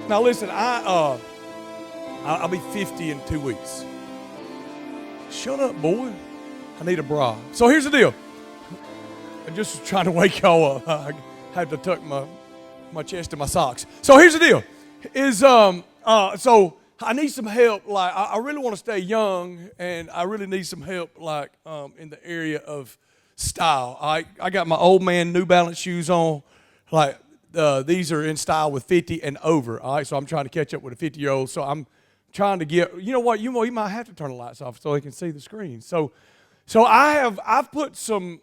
Now listen, I'll be 50 in 2 weeks. Shut up, boy. I need a bra. So here's the deal. I'm just trying to wake y'all up. I had to tuck my chest in my socks. So here's the deal. So I need some help. Like I really want to stay young, and I really need some help. Like in the area of style. I got my old man New Balance shoes on. Like these are in style with 50 and over. All right, so I'm trying to catch up with a 50-year-old. So I'm trying to get. You know what? You might have to turn the lights off so they can see the screen. So I've put some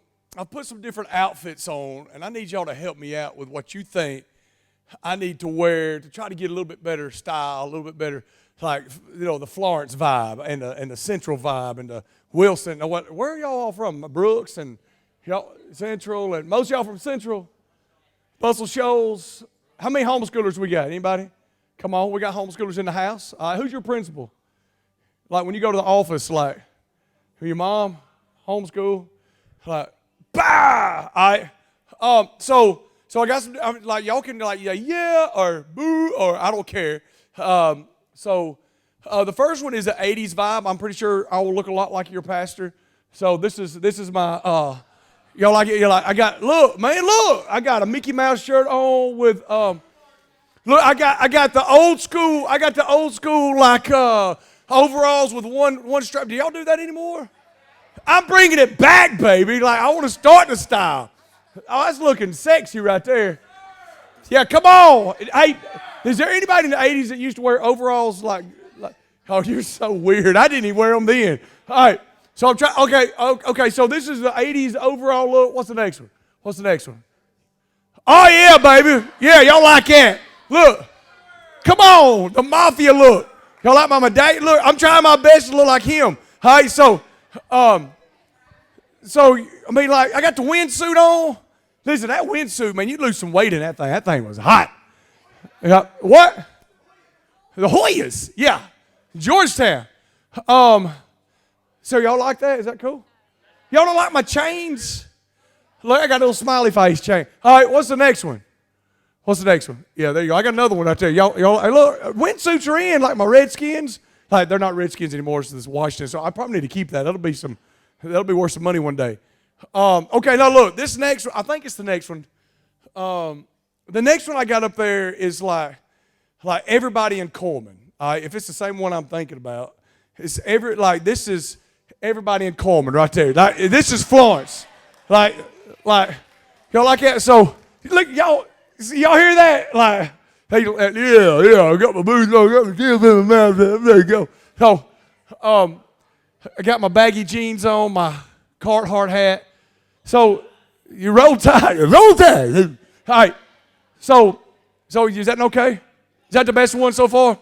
different outfits on, and I need y'all to help me out with what you think I need to wear to try to get a little bit better style, a little bit better, like, the Florence vibe and the Central vibe and the Wilson. Now, where are y'all all from? Brooks and y'all Central, and most of y'all from Central, Muscle Shoals. How many homeschoolers we got? Anybody? Come on, we got homeschoolers in the house. Who's your principal? Like when you go to the office, like, who your mom? Homeschool? Like, bah! So I got some, like, y'all can, like, yeah, or boo, or I don't care. The first one is the 80s vibe. I'm pretty sure I will look a lot like your pastor. So this is my, y'all like it? You're like, I got a Mickey Mouse shirt on with, look, I got the old school, like, overalls with one strap. Do y'all do that anymore? I'm bringing it back, baby. Like, I want to start the style. Oh, that's looking sexy right there. Yeah, come on. Hey, is there anybody in the 80s that used to wear overalls like oh, you're so weird. I didn't even wear them then. All right, so I'm trying, okay, so this is the 80s overall look. What's the next one? Oh, yeah, baby. Yeah, y'all like that. Look, come on, the mafia look. Y'all like my dad? Look, I'm trying my best to look like him. All right, so, I mean, like, I got the windsuit on. Listen, that windsuit, man, you lose some weight in that thing. That thing was hot. What? The Hoyas. Yeah. Georgetown. So y'all like that? Is that cool? Y'all don't like my chains? Look, I got a little smiley face chain. All right, what's the next one? Yeah, there you go. I got another one right there. Y'all, hey, look, windsuits are in, like my Redskins. Like, they're not Redskins anymore, so this is Washington. So I probably need to keep that. That'll be worth some money one day. Okay, now look, this next one, I think it's the next one. The next one I got up there is like everybody in Coleman. If it's the same one I'm thinking about, this is everybody in Coleman right there. Like, this is Florence. Like y'all like that? So look, y'all hear that? Like, yeah, I got my boots on, I got my kids in my mouth. There you go. So, I got my baggy jeans on, my Carhartt hat. So you roll tide. All right. So is that okay? Is that the best one so far?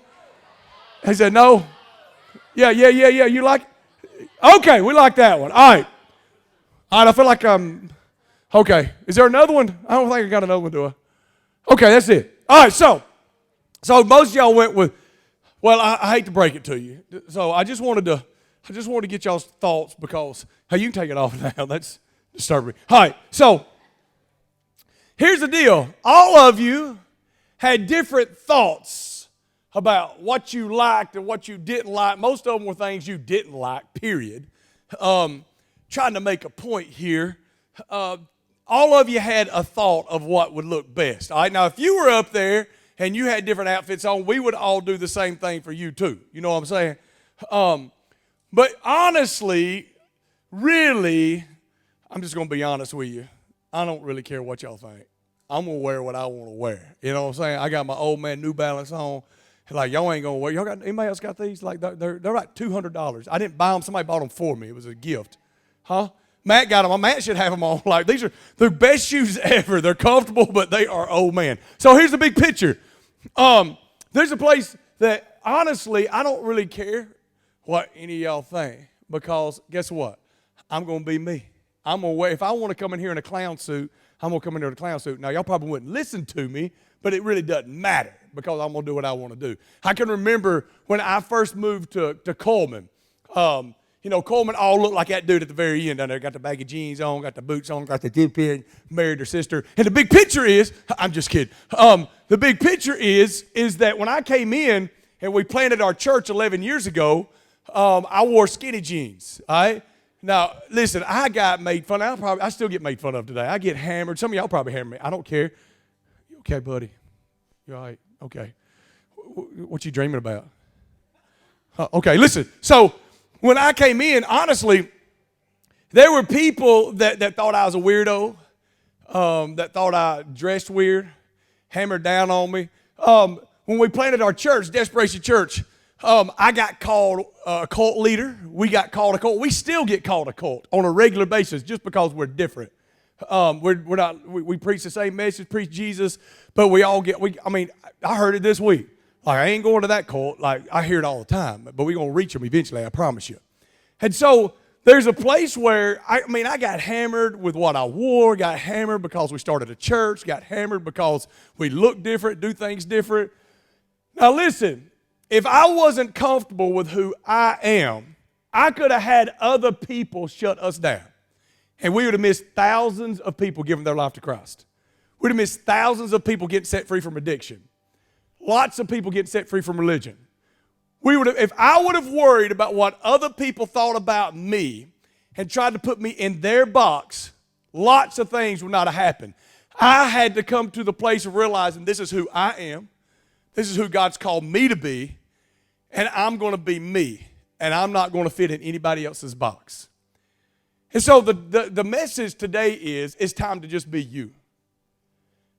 He said no. Yeah. You like it? Okay, we like that one. All right. I feel like okay. Is there another one? I don't think I got another one, do I? Okay, that's it. All right. So most of y'all went with. Well, I hate to break it to you. So I just wanted to get y'all's thoughts because, hey, you can take it off now. That's disturbing. All right, so here's the deal. All of you had different thoughts about what you liked and what you didn't like. Most of them were things you didn't like, period. Trying to make a point here. All of you had a thought of what would look best. All right, now if you were up there and you had different outfits on, we would all do the same thing for you too. You know what I'm saying? But honestly, really, I'm just going to be honest with you. I don't really care what y'all think. I'm going to wear what I want to wear. You know what I'm saying? I got my old man New Balance on. Like, y'all ain't going to wear. Y'all got, anybody else got these? Like, they're like $200. I didn't buy them. Somebody bought them for me. It was a gift. Huh? Matt got them. Matt should have them on. Like, these are the best shoes ever. They're comfortable, but they are old man. So here's the big picture. There's a place that, honestly, I don't really care what any of y'all think, because guess what? I'm going to be me. I'm going to wear, if I want to come in here in a clown suit, I'm going to come in here in a clown suit. Now, y'all probably wouldn't listen to me, but it really doesn't matter because I'm going to do what I want to do. I can remember when I first moved to Coleman, Coleman all looked like that dude at the very end down there. Got the baggy jeans on, got the boots on, got the dip in, married her sister. And the big picture is, I'm just kidding. The big picture is that when I came in and we planted our church 11 years ago, I wore skinny jeans, all right? Now, listen, I got made fun of. I still get made fun of today. I get hammered. Some of y'all probably hammer me. I don't care. You okay, buddy? You all right? Okay. What you dreaming about? Okay, listen. So when I came in, honestly, there were people that thought I was a weirdo, that thought I dressed weird, hammered down on me. When we planted our church, Desperation Church, I got called a cult leader. We got called a cult. We still get called a cult on a regular basis just because we're different. We preach the same message, preach Jesus, but we all get, I heard it this week. Like, I ain't going to that cult. Like, I hear it all the time, but we're going to reach them eventually, I promise you. And so there's a place where, I got hammered with what I wore, got hammered because we started a church, got hammered because we look different, do things different. Now listen, if I wasn't comfortable with who I am, I could have had other people shut us down. And we would have missed thousands of people giving their life to Christ. We'd have missed thousands of people getting set free from addiction. Lots of people getting set free from religion. If I would have worried about what other people thought about me and tried to put me in their box, lots of things would not have happened. I had to come to the place of realizing this is who I am. This is who God's called me to be. And I'm going to be me. And I'm not going to fit in anybody else's box. And so the message today is, it's time to just be you.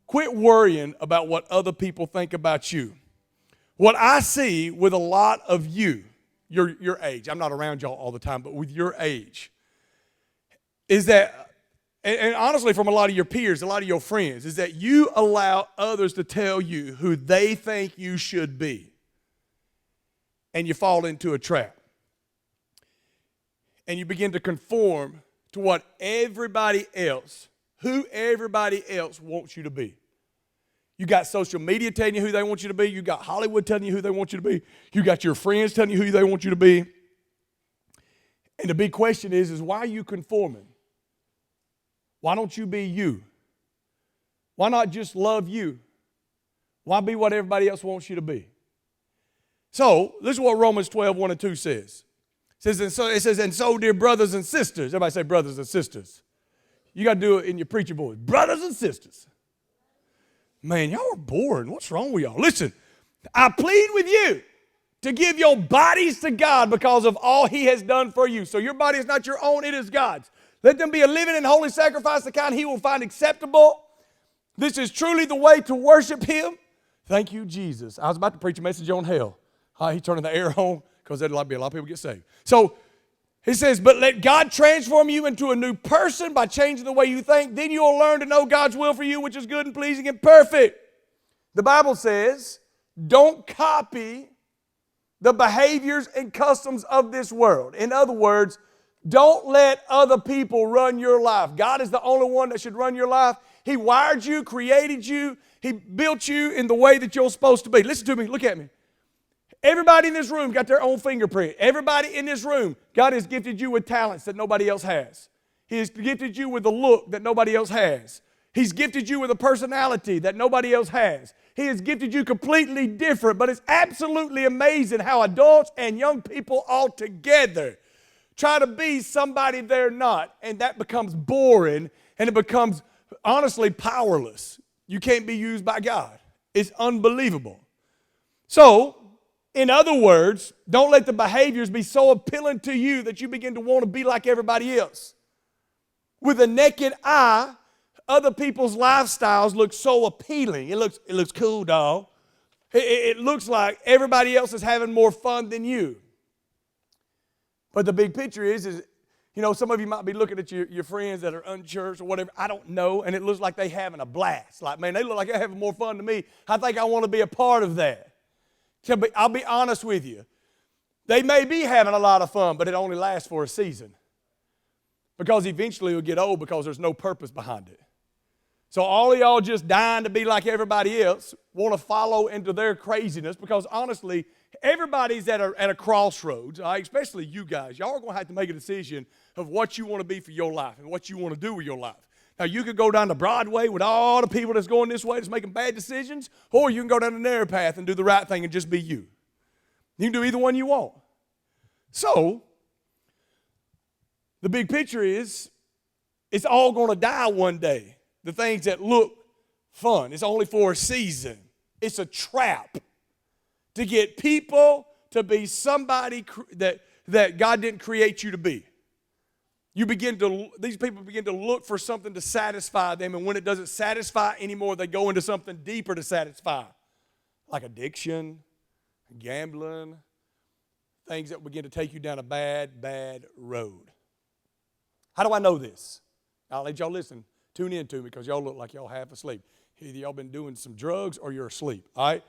Quit worrying about what other people think about you. What I see with a lot of you, your age, I'm not around y'all all the time, but with your age, is that, and honestly from a lot of your peers, a lot of your friends, is that you allow others to tell you who they think you should be. And you fall into a trap. And you begin to conform to what everybody else, who everybody else wants you to be. You got social media telling you who they want you to be. You got Hollywood telling you who they want you to be. You got your friends telling you who they want you to be. And the big question is why are you conforming? Why don't you be you? Why not just love you? Why be what everybody else wants you to be? So, this is what Romans 12, 1 and 2 says. It says, and so, dear brothers and sisters. Everybody say brothers and sisters. You got to do it in your preacher voice. Brothers and sisters. Man, y'all are boring. What's wrong with y'all? Listen, I plead with you to give your bodies to God because of all He has done for you. So your body is not your own, it is God's. Let them be a living and holy sacrifice, the kind He will find acceptable. This is truly the way to worship Him. Thank you, Jesus. I was about to preach a message on hell. He's turning the air on because there'd be a lot of people get saved. So he says, but let God transform you into a new person by changing the way you think. Then you'll learn to know God's will for you, which is good and pleasing and perfect. The Bible says, don't copy the behaviors and customs of this world. In other words, don't let other people run your life. God is the only one that should run your life. He wired you, created you. He built you in the way that you're supposed to be. Listen to me. Look at me. Everybody in this room got their own fingerprint. Everybody in this room, God has gifted you with talents that nobody else has. He has gifted you with a look that nobody else has. He's gifted you with a personality that nobody else has. He has gifted you completely different, but it's absolutely amazing how adults and young people all together try to be somebody they're not, and that becomes boring, and it becomes honestly powerless. You can't be used by God. It's unbelievable. So, in other words, don't let the behaviors be so appealing to you that you begin to want to be like everybody else. With a naked eye, other people's lifestyles look so appealing. It looks cool, dog. It looks like everybody else is having more fun than you. But the big picture is some of you might be looking at your friends that are unchurched or whatever. I don't know, and it looks like they're having a blast. Like, man, they look like they're having more fun than me. I think I want to be a part of that. I'll be honest with you. They may be having a lot of fun, but it only lasts for a season. Because eventually it'll get old because there's no purpose behind it. So all of y'all just dying to be like everybody else, want to follow into their craziness because honestly, everybody's at a crossroads, all right? Especially you guys. Y'all are going to have to make a decision of what you want to be for your life and what you want to do with your life. Now, you could go down to Broadway with all the people that's going this way that's making bad decisions, or you can go down the narrow path and do the right thing and just be you. You can do either one you want. So, the big picture is, it's all going to die one day. The things that look fun. It's only for a season. It's a trap to get people to be somebody that God didn't create you to be. These people begin to look for something to satisfy them, and when it doesn't satisfy anymore, they go into something deeper to satisfy, like addiction, gambling, things that begin to take you down a bad, bad road. How do I know this? I'll let y'all listen. Tune in to me because y'all look like y'all half asleep. Either y'all been doing some drugs or you're asleep, all right?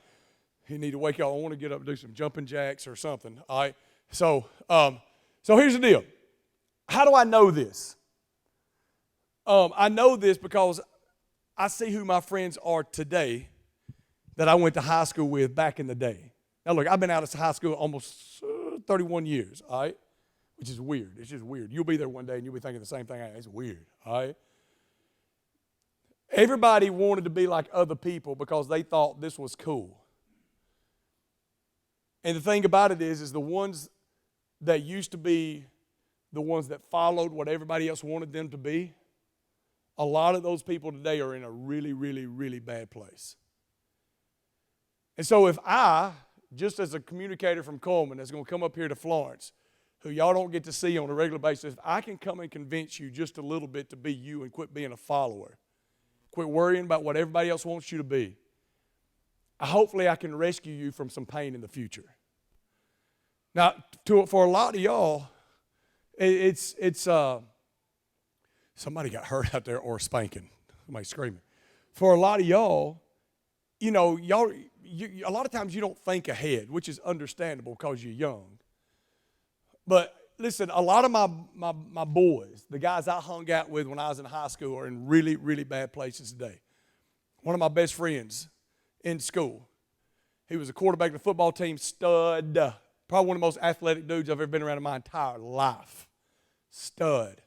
You need to wake up. I want to get up and do some jumping jacks or something, all right? So here's the deal. How do I know this? I know this because I see who my friends are today that I went to high school with back in the day. Now, look, I've been out of high school almost 31 years, all right? Which is weird. It's just weird. You'll be there one day and you'll be thinking the same thing. It's weird, all right? Everybody wanted to be like other people because they thought this was cool. And the thing about it is the ones that used to be the ones that followed what everybody else wanted them to be, a lot of those people today are in a really, really, really bad place. And so if I, just as a communicator from Coleman that's going to come up here to Florence, who y'all don't get to see on a regular basis, if I can come and convince you just a little bit to be you and quit being a follower, quit worrying about what everybody else wants you to be, hopefully I can rescue you from some pain in the future. Now, for a lot of y'all, it's somebody got hurt out there or spanking. Somebody screaming. For a lot of y'all, a lot of times you don't think ahead, which is understandable because you're young. But listen, a lot of my boys, the guys I hung out with when I was in high school, are in really, really bad places today. One of my best friends in school, he was a quarterback of the football team, stud. Probably one of the most athletic dudes I've ever been around in my entire life. Stud.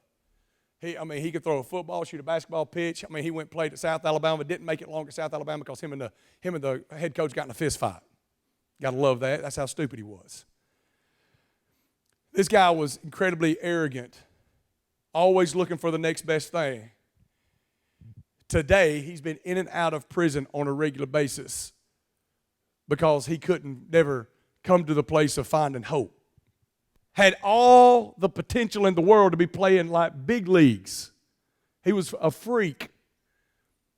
He could throw a football, shoot a basketball pitch. He went and played at South Alabama, didn't make it long at South Alabama because him and the head coach got in a fist fight. Got to love that. That's how stupid he was. This guy was incredibly arrogant, always looking for the next best thing. Today, he's been in and out of prison on a regular basis because he couldn't never come to the place of finding hope. Had all the potential in the world to be playing like big leagues. He was a freak,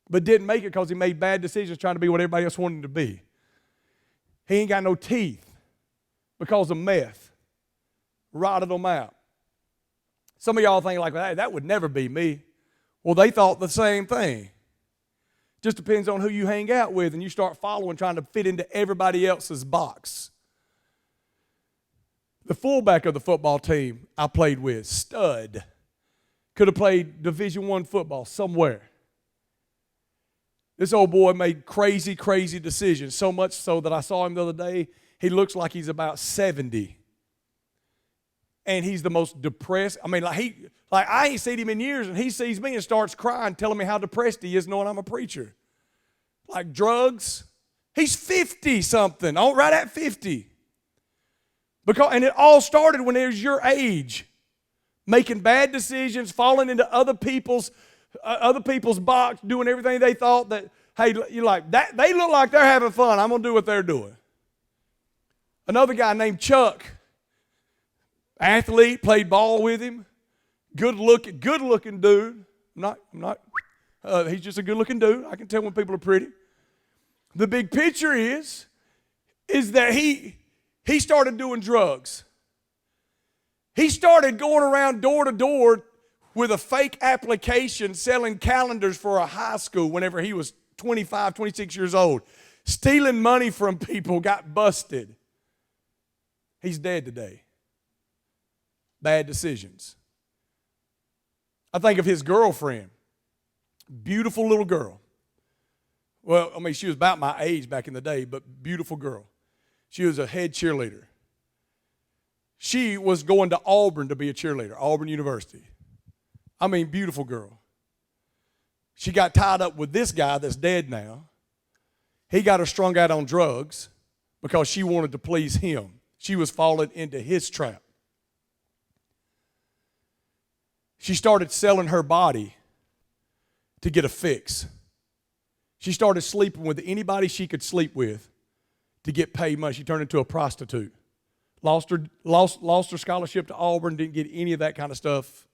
but didn't make it because he made bad decisions trying to be what everybody else wanted him to be. He ain't got no teeth because of meth. Rotted them out. Some of y'all think like, hey, that would never be me. Well, they thought the same thing. Just depends on who you hang out with, and you start following, trying to fit into everybody else's box. The fullback of the football team I played with, stud, could have played Division I football somewhere. This old boy made crazy, crazy decisions, so much so that I saw him the other day. He looks like he's about 70. And he's the most depressed. I ain't seen him in years, and he sees me and starts crying, telling me how depressed he is, knowing I'm a preacher. Like drugs. He's 50-something, right at 50. And it all started when he was your age, making bad decisions, falling into other people's box, doing everything they thought that, hey, you like that. They look like they're having fun. I'm gonna do what they're doing. Another guy named Chuck, athlete, played ball with him, good looking dude. He's just a good looking dude. I can tell when people are pretty. The big picture is that he started doing drugs. He started going around door to door with a fake application selling calendars for a high school whenever he was 25, 26 years old. Stealing money from people, got busted. He's dead today. Bad decisions. I think of his girlfriend. Beautiful little girl. Well, she was about my age back in the day, but beautiful girl. She was a head cheerleader. She was going to Auburn to be a cheerleader, Auburn University. I mean, beautiful girl. She got tied up with this guy that's dead now. He got her strung out on drugs because she wanted to please him. She was falling into his trap. She started selling her body to get a fix. She started sleeping with anybody she could sleep with to get paid money. She turned into a prostitute. Lost her scholarship to Auburn, didn't get any of that kind of stuff.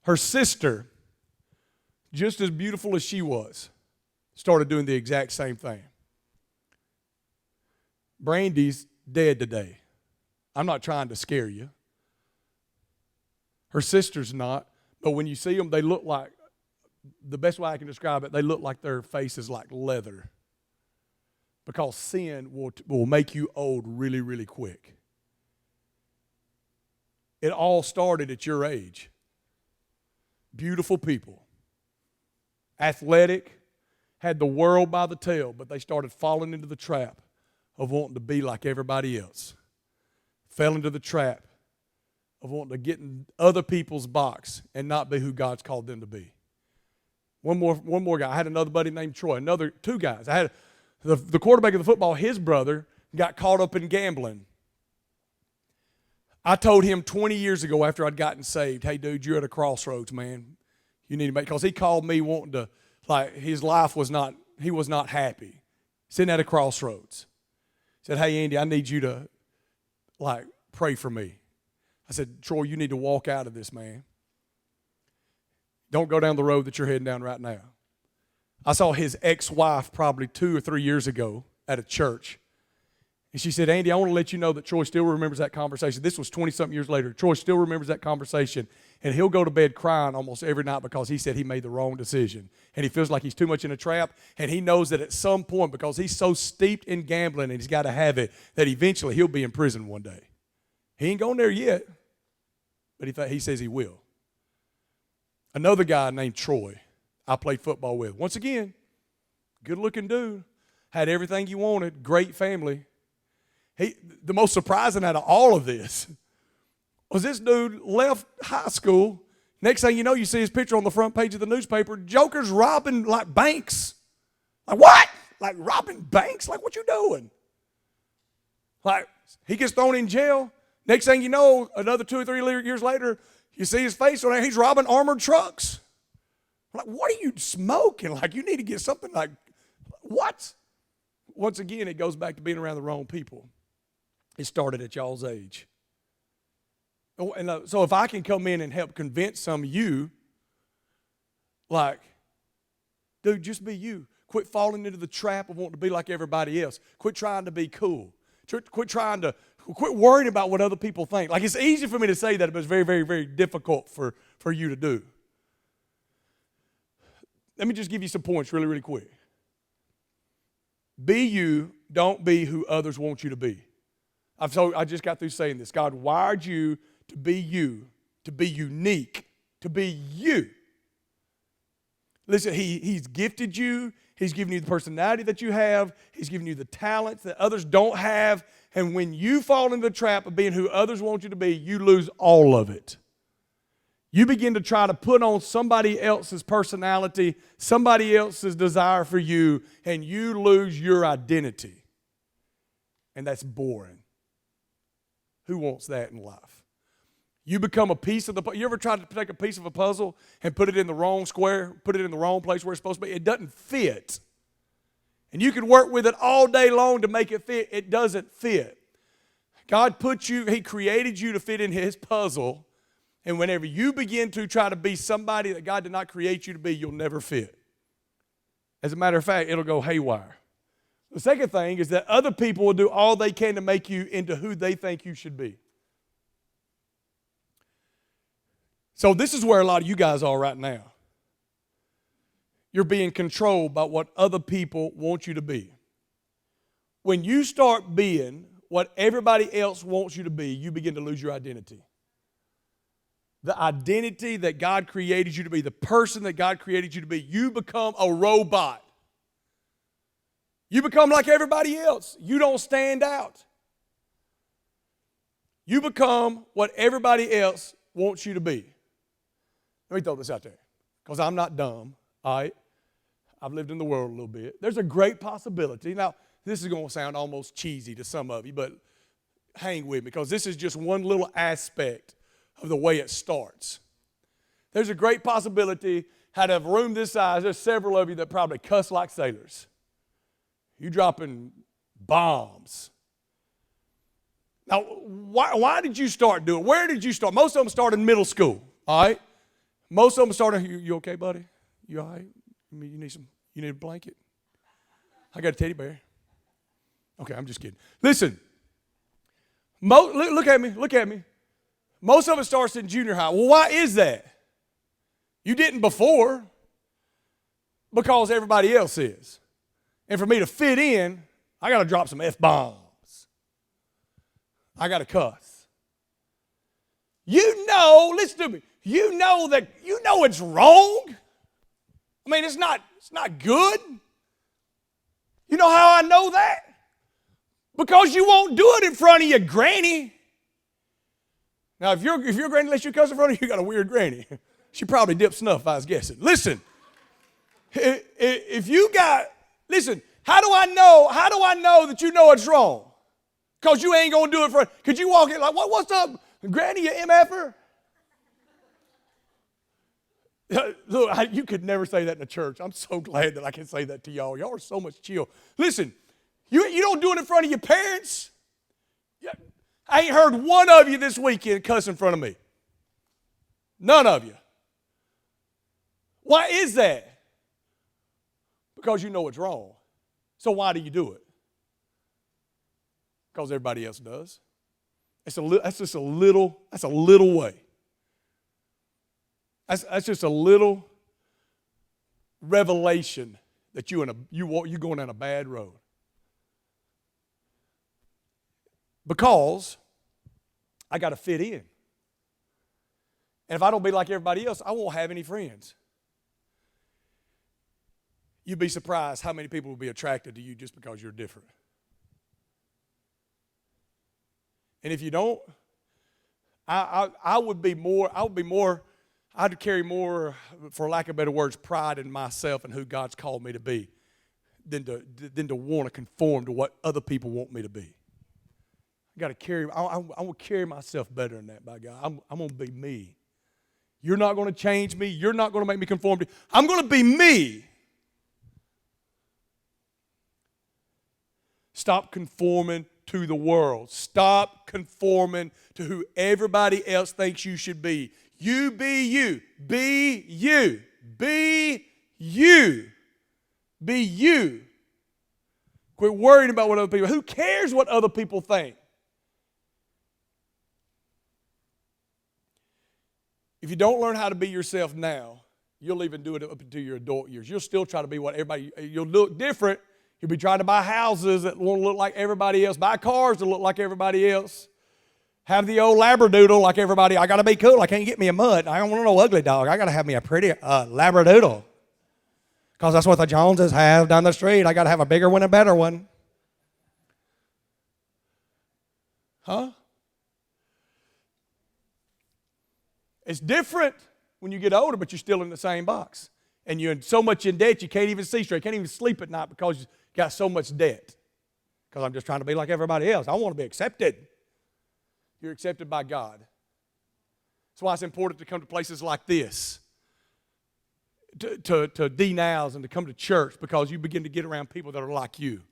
Her sister, just as beautiful as she was, started doing the exact same thing. Brandy's dead today. I'm not trying to scare you. Her sister's not, but when you see them, they look like, the best way I can describe it, they look like their face is like leather. Because sin will make you old really, really quick. It all started at your age. Beautiful people. Athletic, had the world by the tail, but they started falling into the trap of wanting to be like everybody else. Fell into the trap of wanting to get in other people's box and not be who God's called them to be. One more guy. I had another buddy named Troy. Two guys. I had the quarterback of the football, his brother, got caught up in gambling. I told him 20 years ago after I'd gotten saved, hey, dude, you're at a crossroads, man. You need to make, because he called me wanting to, like, his life was not, he was not happy. Sitting at a crossroads. Said, hey, Andy, I need you to, like, pray for me. I said, Troy, you need to walk out of this, man. Don't go down the road that you're heading down right now. I saw his ex-wife probably 2 or 3 years ago at a church. And she said, Andy, I want to let you know that Troy still remembers that conversation. This was 20-something years later. Troy still remembers that conversation. And he'll go to bed crying almost every night because he said he made the wrong decision. And he feels like he's too much in a trap. And he knows that at some point, because he's so steeped in gambling and he's got to have it, that eventually he'll be in prison one day. He ain't going there yet, but he says he will. Another guy named Troy I played football with. Once again, good-looking dude. Had everything you wanted. Great family. The most surprising out of all of this was this dude left high school. Next thing you know, you see his picture on the front page of the newspaper. Joker's robbing, like, banks. Like, what? Like, robbing banks? Like, what you doing? Like, he gets thrown in jail. Next thing you know, another 2 or 3 years later, you see his face on there. He's robbing armored trucks. Like, what are you smoking? Like, you need to get something like, what? Once again, it goes back to being around the wrong people. It started at y'all's age. And so if I can come in and help convince some of you, like, dude, just be you. Quit falling into the trap of wanting to be like everybody else. Quit trying to be cool. Quit worrying about what other people think. Like, it's easy for me to say that, but it's very, very, very difficult for you to do. Let me just give you some points really, really quick. Be you, don't be who others want you to be. I just got through saying this. God wired you, to be unique, to be you. Listen, He's gifted you. He's given you the personality that you have. He's given you the talents that others don't have. And when you fall into the trap of being who others want you to be, you lose all of it. You begin to try to put on somebody else's personality, somebody else's desire for you, and you lose your identity. And that's boring. Who wants that in life? You become a piece of the puzzle. You ever tried to take a piece of a puzzle and put it in the wrong square, put it in the wrong place where it's supposed to be? It doesn't fit. And you can work with it all day long to make it fit. It doesn't fit. God He created you to fit in His puzzle. And whenever you begin to try to be somebody that God did not create you to be, you'll never fit. As a matter of fact, it'll go haywire. The second thing is that other people will do all they can to make you into who they think you should be. So this is where a lot of you guys are right now. You're being controlled by what other people want you to be. When you start being what everybody else wants you to be, you begin to lose your identity. The identity that God created you to be, the person that God created you to be, you become a robot. You become like everybody else. You don't stand out. You become what everybody else wants you to be. Let me throw this out there, because I'm not dumb, all right? I've lived in the world a little bit. There's a great possibility. Now, this is going to sound almost cheesy to some of you, but hang with me, because this is just one little aspect of the way it starts. There's a great possibility, out of a room this size, there's several of you that probably cuss like sailors. You dropping bombs. Now, why did you start doing it? Where did you start? Most of them started in middle school, all right? Most of them started, you okay, buddy? You all right? You need a blanket? I got a teddy bear. Okay, I'm just kidding. Listen, look at me. Most of it starts in junior high. Well, why is that? You didn't before, because everybody else is. And for me to fit in, I got to drop some F-bombs. I got to cuss. Listen to me. You know it's wrong. I mean, it's not good. You know how I know that? Because you won't do it in front of your granny. Now, if your granny lets you cuss in front of you, you got a weird granny. She probably dipped snuff, I was guessing. Listen, how do I know that you know it's wrong? Because you ain't going to do it could you walk in like, what's up, granny, you MF'er? Look, you could never say that in a church. I'm so glad that I can say that to y'all. Y'all are so much chill. Listen, you don't do it in front of your parents. I ain't heard one of you this weekend cuss in front of me. None of you. Why is that? Because you know it's wrong. So why do you do it? Because everybody else does. That's a little way. That's just a little revelation that you're going down a bad road. Because I got to fit in. And if I don't be like everybody else, I won't have any friends. You'd be surprised how many people will be attracted to you just because you're different. And if you don't, I'd carry more, for lack of better words, pride in myself and who God's called me to be than to want to conform to what other people want me to be. I want to carry myself better than that, by God. I'm going to be me. You're not going to change me. You're not going to make me conform to you. I'm going to be me. Stop conforming to the world. Stop conforming to who everybody else thinks you should be. You be you. Be you. Be you. Be you. Quit worrying about what other people. Who cares what other people think? If you don't learn how to be yourself now, you'll even do it up until your adult years. You'll still try to be what everybody. You'll look different. You'll be trying to buy houses that won't look like everybody else, buy cars that look like everybody else, have the old Labradoodle like everybody. I got to be cool. I can't get me a mutt. I don't want no ugly dog. I got to have me a pretty Labradoodle, because that's what the Joneses have down the street. I got to have a bigger one, a better one. Huh? It's different when you get older, but you're still in the same box. And you're so much in debt you can't even see straight. You can't even sleep at night because you got so much debt. Because I'm just trying to be like everybody else. I want to be accepted. You're accepted by God. That's why it's important to come to places like this, to DNows and to come to church, because you begin to get around people that are like you.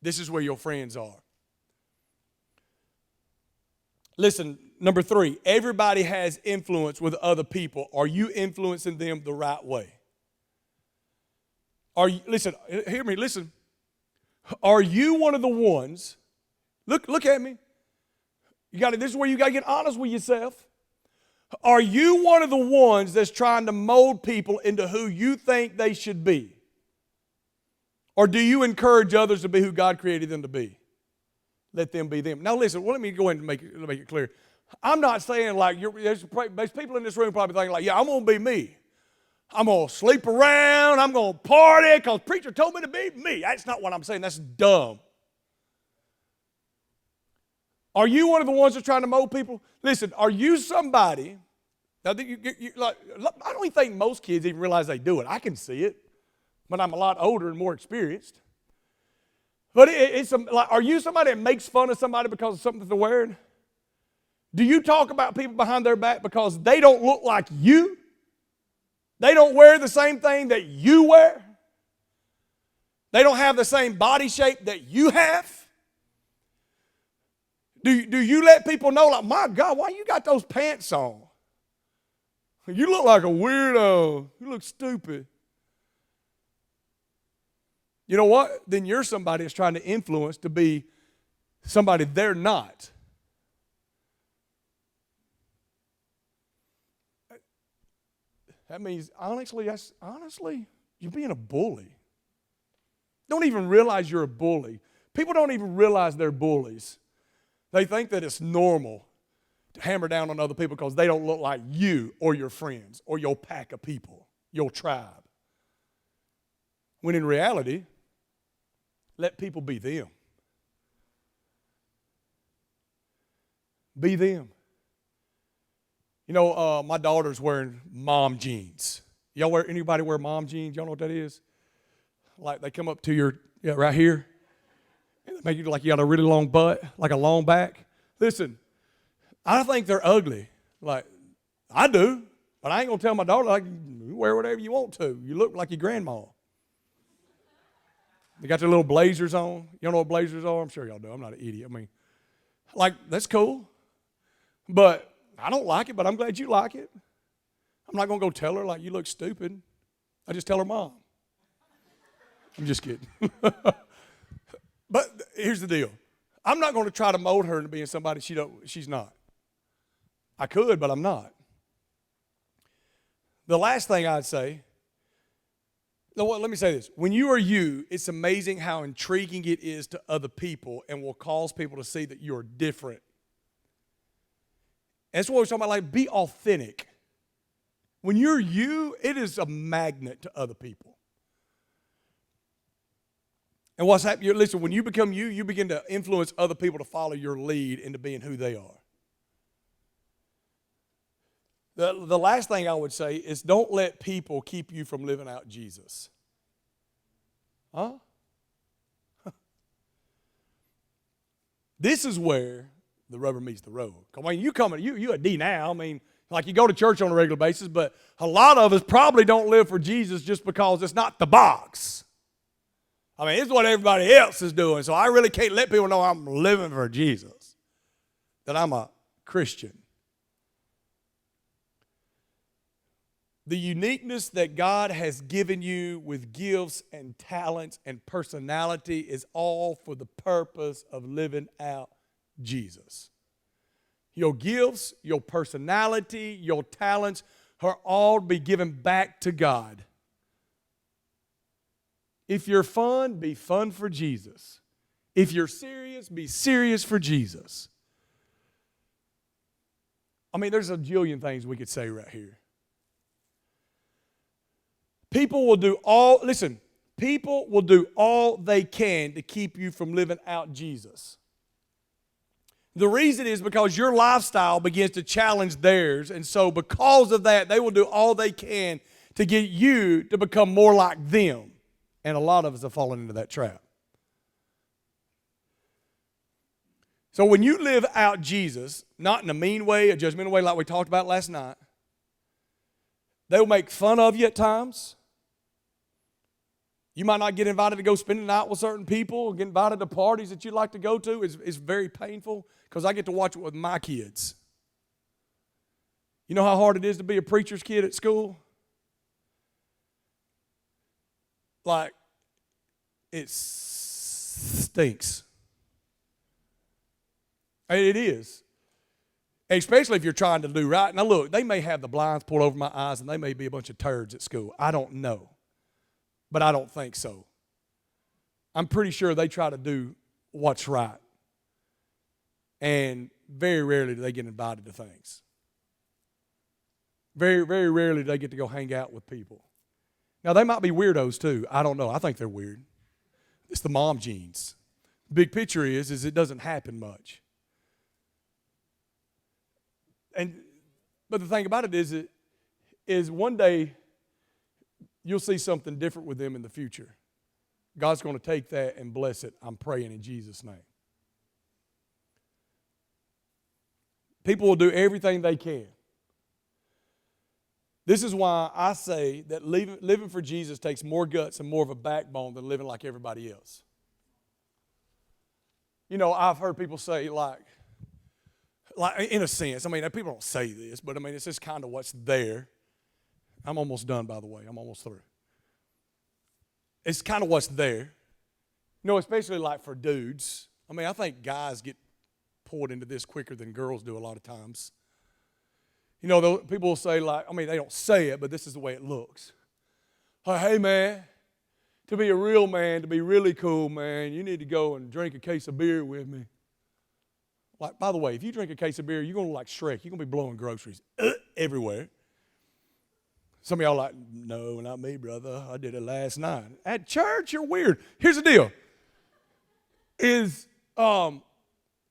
This is where your friends are. Listen, number 3, everybody has influence with other people. Are you influencing them the right way? Listen, hear me, listen. Are you one of the ones, look at me. This is where you got to get honest with yourself. Are you one of the ones that's trying to mold people into who you think they should be? Or do you encourage others to be who God created them to be? Let them be them. Now listen, let me go ahead and make it clear. I'm not saying like, there's people in this room probably thinking like, yeah, I'm going to be me. I'm going to sleep around. I'm going to party because preacher told me to be me. That's not what I'm saying. That's dumb. Are you one of the ones that's trying to mold people? Listen, are you somebody, now like, I don't even think most kids even realize they do it. I can see it, but I'm a lot older and more experienced. But like, are you somebody that makes fun of somebody because of something that they're wearing? Do you talk about people behind their back because they don't look like you? They don't wear the same thing that you wear? They don't have the same body shape that you have? Do you let people know, like, my God, why you got those pants on? You look like a weirdo. You look stupid. You know what? Then you're somebody that's trying to influence to be somebody they're not. That means, honestly, you're being a bully. Don't even realize you're a bully. People don't even realize they're bullies. They think that it's normal to hammer down on other people because they don't look like you or your friends or your pack of people, your tribe. When in reality, let people be them. Be them. You know, my daughter's wearing mom jeans. Anybody wear mom jeans? Y'all know what that is? Like they come up to your, right here. And they make you look like you got a really long butt, like a long back. Listen, I think they're ugly. Like, I do. But I ain't going to tell my daughter, like, you wear whatever you want to. You look like your grandma. They got their little blazers on. You know what blazers are? I'm sure y'all do. I'm not an idiot. I mean, like, that's cool. But I don't like it, but I'm glad you like it. I'm not going to go tell her, like, you look stupid. I just tell her mom. I'm just kidding. But here's the deal. I'm not going to try to mold her into being somebody she's not. I could, but I'm not. The last thing I'd say, let me say this. When you are you, it's amazing how intriguing it is to other people and will cause people to see that you're different. And that's what we're talking about, like, be authentic. When you're you, it is a magnet to other people. And what's happening, listen, when you become you, you begin to influence other people to follow your lead into being who they are. The last thing I would say is don't let people keep you from living out Jesus. Huh? This is where the rubber meets the road. I mean, you a DNow. I mean, like you go to church on a regular basis, but a lot of us probably don't live for Jesus just because it's not the box. I mean, it's what everybody else is doing, so I really can't let people know I'm living for Jesus, that I'm a Christian. The uniqueness that God has given you with gifts and talents and personality is all for the purpose of living out Jesus. Your gifts, your personality, your talents are all to be given back to God. If you're fun, be fun for Jesus. If you're serious, be serious for Jesus. I mean, there's a jillion things we could say right here. People will do all they can to keep you from living out Jesus. The reason is because your lifestyle begins to challenge theirs, and so because of that, they will do all they can to get you to become more like them. And a lot of us have fallen into that trap. So when you live out Jesus, not in a mean way, a judgmental way like we talked about last night, they'll make fun of you at times. You might not get invited to go spend the night with certain people or get invited to parties that you'd like to go to. It's very painful because I get to watch it with my kids. You know how hard it is to be a preacher's kid at school? Like, it stinks. It is. Especially if you're trying to do right. Now look, they may have the blinds pulled over my eyes and they may be a bunch of turds at school. I don't know. But I don't think so. I'm pretty sure they try to do what's right. And very rarely do they get invited to things. Very, very rarely do they get to go hang out with people. Now, they might be weirdos too. I don't know. I think they're weird. It's the mom genes. Big picture is it doesn't happen much. But the thing about it is one day you'll see something different with them in the future. God's going to take that and bless it. I'm praying in Jesus' name. People will do everything they can. This is why I say that living for Jesus takes more guts and more of a backbone than living like everybody else. You know, I've heard people say like in a sense, I mean, people don't say this, but I mean, it's just kind of what's there. I'm almost done, by the way. I'm almost through. It's kind of what's there. You know, especially like for dudes. I mean, I think guys get poured into this quicker than girls do a lot of times. You know, people will say like, I mean, they don't say it, but this is the way it looks. Hey, man, to be a real man, to be really cool, man, you need to go and drink a case of beer with me. Like, by the way, if you drink a case of beer, you're going to look like Shrek. You're going to be blowing groceries everywhere. Some of y'all are like, no, not me, brother. I did it last night. At church, you're weird. Here's the deal.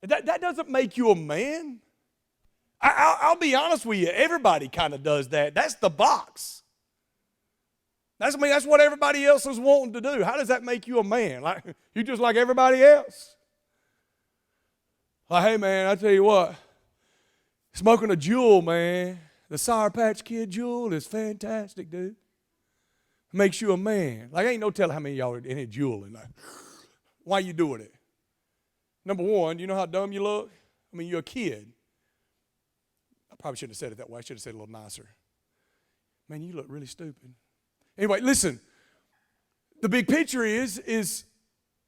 That doesn't make you a man. I'll be honest with you. Everybody kind of does that. That's the box. That's what everybody else is wanting to do. How does that make you a man? Like, you just like everybody else? Like, hey, man, I tell you what. Smoking a Juul, man. The Sour Patch Kid Juul is fantastic, dude. Makes you a man. Like, ain't no telling how many of y'all are in a Juul. And like, why you doing it? Number one, you know how dumb you look? I mean, you're a kid. I probably shouldn't have said it that way. I should have said it a little nicer. Man, you look really stupid. Anyway, listen. The big picture is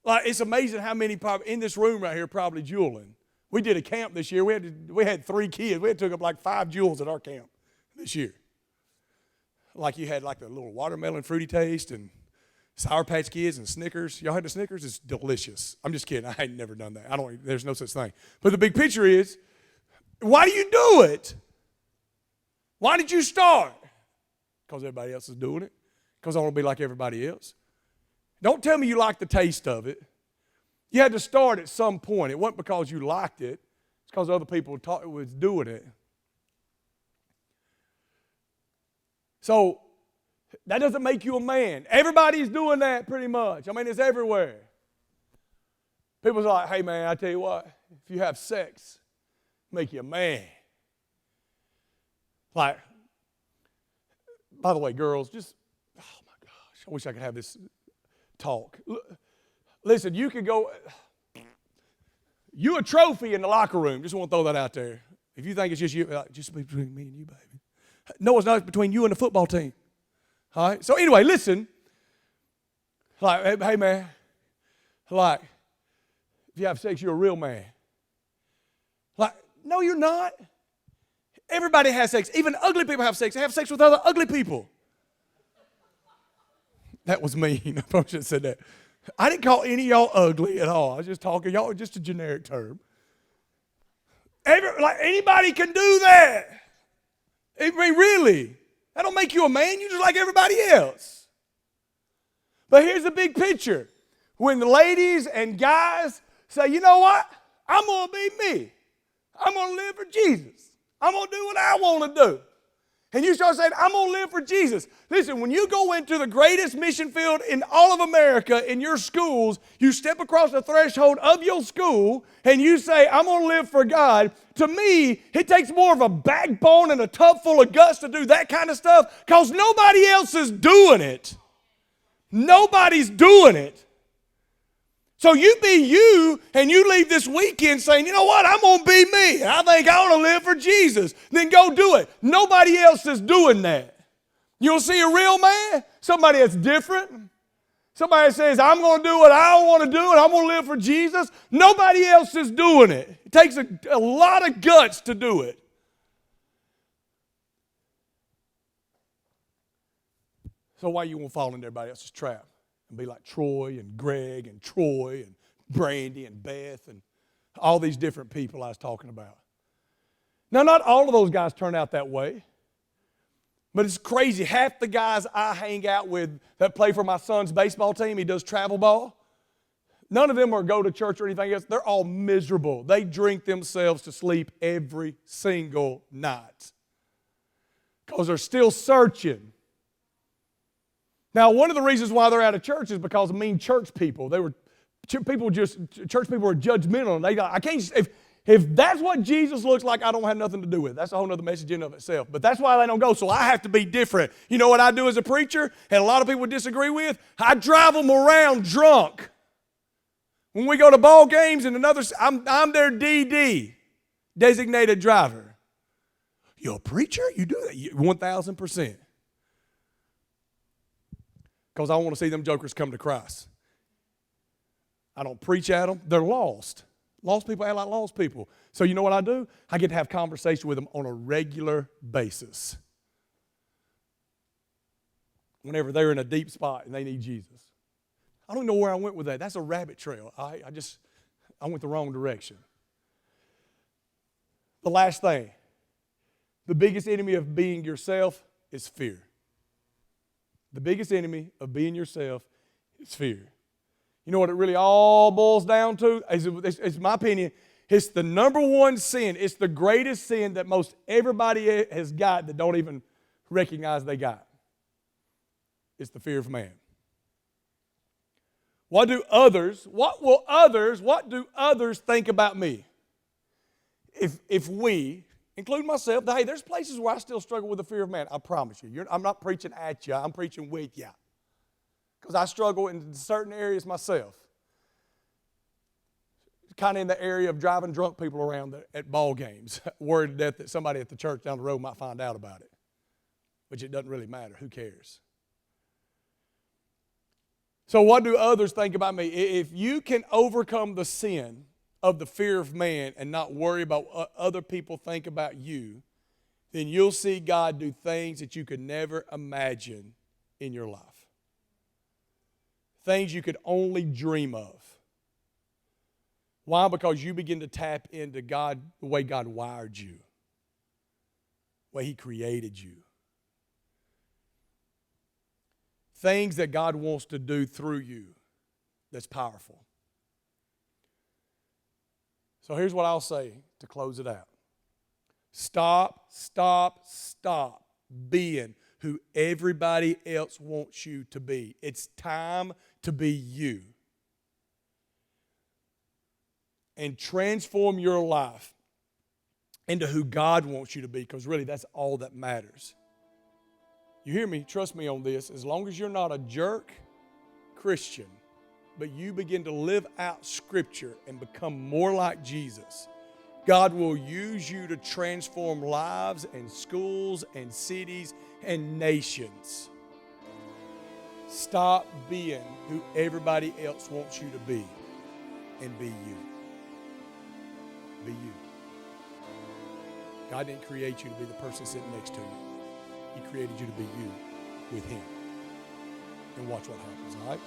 like, it's amazing how many probably in this room right here probably Juuling. We did a camp this year. We had 3 kids. We took up like 5 Juuls at our camp this year. Like you had like the little watermelon fruity taste and Sour Patch Kids and Snickers. Y'all had the Snickers? It's delicious. I'm just kidding. I ain't never done that. There's no such thing. But the big picture is, why do you do it? Why did you start? Because everybody else is doing it. Because I want to be like everybody else. Don't tell me you like the taste of it. You had to start at some point. It wasn't because you liked it. It's because other people was doing it. So that doesn't make you a man. Everybody's doing that pretty much. I mean, it's everywhere. People's like, hey, man, I tell you what. If you have sex, make you a man. Like, by the way, girls, just, oh, my gosh. I wish I could have this talk. Listen, you could go, you a trophy in the locker room. Just want to throw that out there. If you think it's just you, just between me and you, baby. No, it's not. It's between you and the football team. All right? So anyway, listen. Like, hey, man. Like, if you have sex, you're a real man. Like, no, you're not. Everybody has sex. Even ugly people have sex. They have sex with other ugly people. That was mean. I probably should have said that. I didn't call any of y'all ugly at all. I was just talking, y'all, just a generic term. Like anybody can do that. I mean, really. That don't make you a man. You're just like everybody else. But here's the big picture. When the ladies and guys say, you know what? I'm going to be me. I'm going to live for Jesus. I'm going to do what I want to do. And you start saying, I'm going to live for Jesus. Listen, when you go into the greatest mission field in all of America, in your schools, you step across the threshold of your school and you say, I'm going to live for God. To me, it takes more of a backbone and a tub full of guts to do that kind of stuff because nobody else is doing it. Nobody's doing it. So you be you, and you leave this weekend saying, you know what, I'm going to be me. I think I want to live for Jesus. Then go do it. Nobody else is doing that. You'll see a real man, somebody that's different. Somebody that says, I'm going to do what I want to do, and I'm going to live for Jesus. Nobody else is doing it. It takes a lot of guts to do it. So why you won't fall into everybody else's trap? And be like Troy and Greg and Troy and Brandy and Beth and all these different people I was talking about. Now, not all of those guys turn out that way. But it's crazy. Half the guys I hang out with that play for my son's baseball team, he does travel ball, none of them are go to church or anything else. They're all miserable. They drink themselves to sleep every single night because they're still searching. Now, one of the reasons why they're out of church is because of mean church people. Church people are judgmental. And I can't. If that's what Jesus looks like, I don't have nothing to do with it. That's a whole other message in of itself. But that's why they don't go. So I have to be different. You know what I do as a preacher, and a lot of people disagree with? I drive them around drunk. When we go to ball games and I'm their DD, designated driver. You're a preacher? You do that? 1,000%. Because I want to see them jokers come to Christ. I don't preach at them. They're lost. Lost people act like lost people. So you know what I do? I get to have conversation with them on a regular basis. Whenever they're in a deep spot and they need Jesus. I don't know where I went with that. That's a rabbit trail. I went the wrong direction. The last thing. The biggest enemy of being yourself is fear. The biggest enemy of being yourself is fear. You know what it really all boils down to? It's my opinion. It's the number one sin. It's the greatest sin that most everybody has got that don't even recognize they got. It's the fear of man. What do others think about me? If we, including myself, hey, there's places where I still struggle with the fear of man. I promise you. I'm not preaching at you. I'm preaching with you. Because I struggle in certain areas myself. Kind of in the area of driving drunk people around at ball games, worried to death that somebody at the church down the road might find out about it. Which it doesn't really matter. Who cares? So what do others think about me? If you can overcome the sin of the fear of man and not worry about what other people think about you, then you'll see God do things that you could never imagine in your life. Things you could only dream of. Why? Because you begin to tap into God, the way God wired you, the way He created you. Things that God wants to do through you that's powerful. So here's what I'll say to close it out. Stop being who everybody else wants you to be. It's time to be you. And transform your life into who God wants you to be, because really that's all that matters. You hear me? Trust me on this. As long as you're not a jerk Christian, but you begin to live out Scripture and become more like Jesus, God will use you to transform lives and schools and cities and nations. Stop being who everybody else wants you to be and be you. Be you. God didn't create you to be the person sitting next to you. He created you to be you with Him. And watch what happens, all right?